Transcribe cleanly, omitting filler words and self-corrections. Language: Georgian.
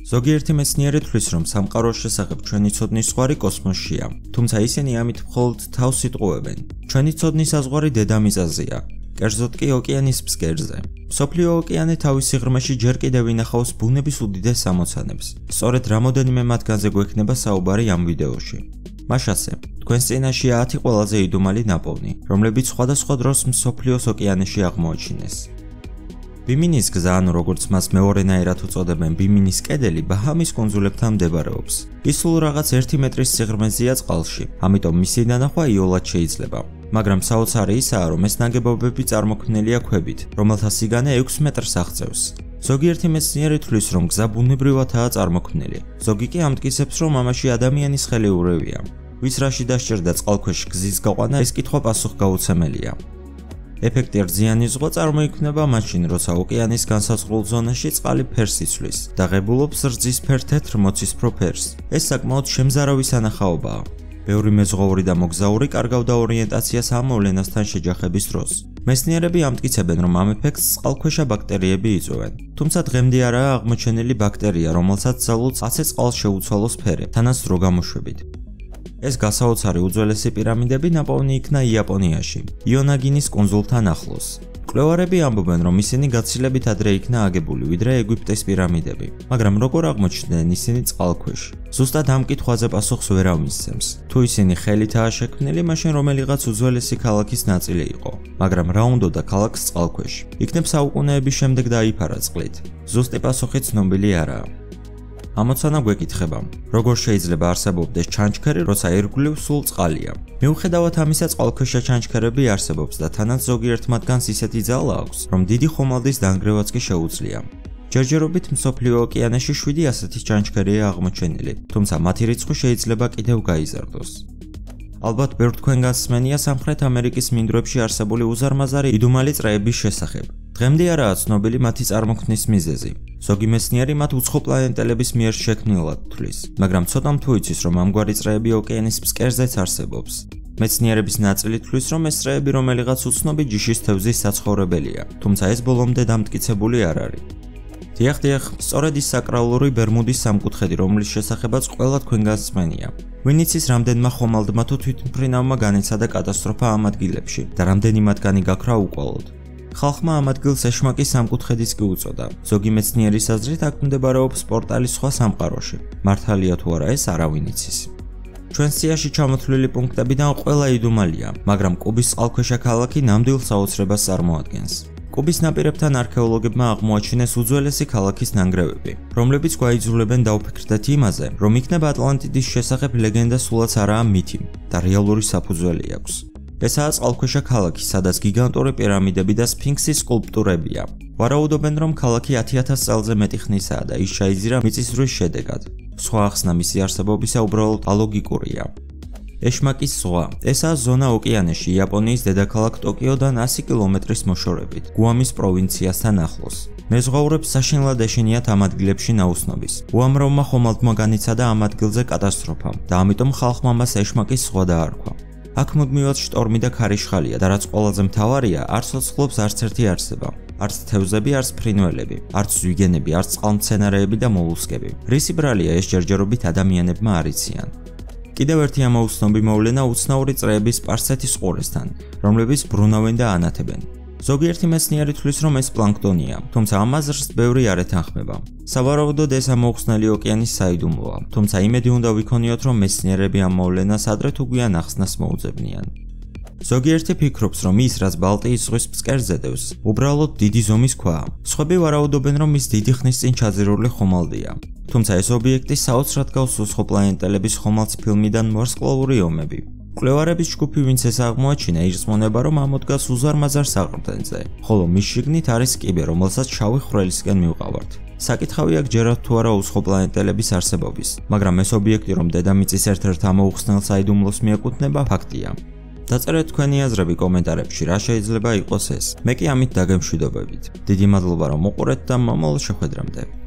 ზოგიერთი მეცნიერი თვლის, რომ სამყაროს შესახებ ჩვენი ცოდნის ზღვარი კოსმოსშია, თუმცა ისინი ამით მხოლოდ თავს იტყუებენ. ჩვენი ცოდნის საზღვარი დედამიწაზეა, კერძოდ კი ოკეანის ფსკერზე. მსოფლიო ოკეანე თავის სიღრმეში ჯერ კიდევ ინახავს ბუნების უდიდეს ამოცანებს. სწორედ რამოდენიმე მათგანზე გვექნება საუბარი ამ ვიდეოში. მაშასე, თქვენს წინაშეა 10 ყველაზე იდუმალი ნაპოვნი, რომლებიც სხვადასხვა დროს მსოფლიოს ოკეანეში აღმოაჩინეს. ბიმინის გზა, ანუ როგორც მას მეორენაირად უწოდებენ, ბიმინის კედელი ბაჰამის კუნძულებთან მდებარეობს. ის სულ რაღაც 1 მეტრის სიღრმეზეა წყალში, ამიტომ მისი დანახვა იოლად შეიძლება. მაგრამ საოცარი ისაა, რომ ეს ნაგებობები წარმოქმნილია ქვებით, რომელთა სიგანე 6 მეტრს აღწევს. ზოგიერთი მეცნიერი თვლის, რომ გზა ბუნებრივადაა წარმოქმნილი. ზოგი კი ამტკიცებს, რომ ამაში ადამიანის ხელი ურევია. ვის რაში დასჭირდა წყალქვეშ გზის გაყვანა, ეს კითხვა პასუხგაუცემელია. ეფექტი რძიანი ზღვა წარმოიქმნება მაშინ, როცა ოკეანის განსაზღვრულ ზონაში წყალი ფერს იცვლის და ღებულობს რძისფერ თეთრ მოცისფრო ფერს. ეს საკმაოდ შემზარავი სანახაობაა. ბევრი მეზღვაური და მოგზაური კარგავდა ორიენტაციას ამ მოვლენასთან შეჯახების დროს. მეცნიერები ამტკიცებენ, რომ ამ ეფექტს წყალქვეშა ბაქტერიები იწვევენ. თუმცა დღემდე არაა აღმოჩენილი ბაქტერია, რომელსაც ძალუძს ასე წყალს შეუცვალოს ფერი, თანასწრო გამოშვებით. ეს გასაოცარი უძველესი პირამიდები ნაპოვნი იქნა იაპონიაში, იონაგინის კუნძულთან ახლოს. მკვლევარები ამბობენ, რომ ისინი გაცილებით ადრე იქნა აგებული, ვიდრე ეგვიპტეს პირამიდები, მაგრამ როგორ აღმოჩნდნენ ისინი წყალქვეშ? ზუსტად ამ კითხვაზე პასუხს ვერავინ მისცემს. თუ ისინი ხელითაა შექმნილი, მაშინ რომელიღაც უძველესი ქალაქის ნაწილი იყო, მაგრამ რა უნდოდა ქალაქს წყალქვეშ? იქნებ საუკუნეების შემდეგ დაიფარა წყლით. ზუსტი პასუხი ცნობილი არაა. ამოცანა გვეკითხება, როგორ შეიძლება არსებობდეს ჩანჩქერი, როცა ირგვლივ სულ წყალია. მიუხედავად ამისა, წყალქვეშა ჩანჩქერები არსებობს და თანაც ზოგიერთ მათგანს ისეთი ძალა აქვს, რომ დიდი ხომალდის დანგრევაც კი შეუძლია. ჯერჯერობით მსოფლიო ოკეანეში 7 ასეთი ჩანჩქერია აღმოჩენილი, თუმცა მათი რიცხვი შეიძლება კიდევ გაიზარდოს. ალბათ ბევრ თქვენგანს სმენია სამხრეთ ამერიკის მინდვრებში არსებული უზარმაზარი იდუმალი წრეების შესახებ. დღემდე არაა ცნობილი მათი წარმოქმნის მიზეზი. ზოგი მეცნიერი მათ უცხოპლანეტელების მიერ შექმნილად თვლის, მაგრამ ცოტამ თუ იცის, რომ ამგვარი წრეები ოკეანის ფსკერზეც არსებობს. მეცნიერების ნაწილი თვლის, რომ ეს წრეები რომელიღაც უცნობი ჯიშის თევზის საცხოვრებელია, თუმცა ეს ბოლომდე დამტკიცებული არ არის. დიახ, სწორედ ის საკრალური ბერმუდის სამკუთხედი, რომლის შესახებაც ყველა თქვენგანს სმენია. ვინ იცის, რამდენმა ხომალდმა თუ თვითმფრინავმა განიცადა კატასტროფა ამ ადგილებში და რამდენი მათგანი გაქრა უკვალოდ. ხალხმა ამ ადგილს ეშმაკის სამკუთხედიც კი უწოდა. ზოგი მეცნიერის აზრით, აქ მდებარეობს პორტალი სხვა სამყაროში. მართალია თუ არა, ეს არავინ იცის. ჩვენ სიაში ჩამოთვლილი პუნქტებიდან ყველა იდუმალია, მაგრამ კუბის წყალქვეშა ქალაქი ნამდვილ საოცრებას წარმოადგენს. კუბის ნაპირებთან არქეოლოგებმა აღმოაჩინეს უძველესი ქალაქის ნანგრევები, რომლებიც გვაიძულებენ დავფიქრდეთ იმაზე, რომ იქნებ ატლანტიდის შესახებ ლეგენდა სულაც არაა მითი და რეალური საფუძველი აქვს. ესაა წყალქვეშა ქალაქი, სადაც გიგანტური პირამიდები და სფინქსის სკულპტურებია. ვარაუდობენ, რომ ქალაქი 10,000 წელზე მეტი ხნისაა და ის შეიძირა მიწისძვრის შედეგად. სხვა ახსნა მისი არსებობისა უბრალოდ ალოგიკურია. ეშმაკის ზღვა. ესაა ზონა ოკეანეში, იაპონიის დედაქალაქ ტოკიოდან 100 კილომეტრის მოშორებით, გუამის პროვინციასთან ახლოს. მეზღვაურებს საშინლად ეშინიათ ამ ადგილებში ნაუცნობის. უამრავმა ხომალდმა განიცადა ამ ადგილზე კატასტროფა და ამიტომ ხალხმა მას ეშმაკის ზღვა დაარქვა. აქ მუდმივად შტორმი და ქარიშხალია და რაც ყველაზე მთავარია, არ ცოცხლობს არც ერთი არსება. არც თევზები, არც ფრინველები, არც ზვიგენები, არც წყალმცენარეები და მოლუსკები. რისი ბრალია ეს ჯერჯერობით ადამიანებმა არ იციან. კიდევ ერთი ამოუცნობი მოვლენა უცნაური წრეების სპარსეთის ყურესთან, რომლებიც ბრუნავენ და ანათებენ. ზოგიერთი მეცნიერი თვლის, რომ ეს პლანქტონია, თუმცა ამ აზრს ბევრი არ ეთანხმება. სავარაუდოდ ეს ამოუხსნელი ოკეანის საიდუმლოა, თუმცა იმედი უნდა ვიქონიოთ, რომ მეცნიერები ამ მოვლენას ადრე თუ გვიან ახსნას მოუძებნიან. ზოგიერთი ფიქრობს, რომ ის, რაც ბალტიის ზღვის ფსკერზე დევს, უბრალოდ დიდი ზომის ქვაა. სხვები ვარაუდობენ, რომ ის დიდი ხნის წინ ჩაძირული ხომალდია. თუმცა ეს ობიექტი საოცრად გავს უცხოპლანეტელების ხომალდს ფილმიდან ვარსკვლავური ომები. მკვლევარების ჯგუფი, ვინც ეს აღმოაჩინა, ირწმუნება, რომ ამოდგას უზარმაზარ საყრდენზე, ხოლო მის შიგნით არის კიბე, რომელსაც შავი ხვრელისკენ მივყავართ. საკითხავი აქ ჯერათ თუ არა უცხოპლანეტელების არსებობის, მაგრამ ეს ობიექტი, რომ დედამიწის ერთ-ერთ ამოუხსნელ საიდუმლოს მიეკუთვნება, ფაქტია. დაწერეთ თქვენი აზრები კომენტარებში, რა შეიძლება იყოს ეს. მე კი ამით დაგემშვიდობებით. დიდი მადლობა, რომ უყურეთ და მომავალ შეხვედრამდე.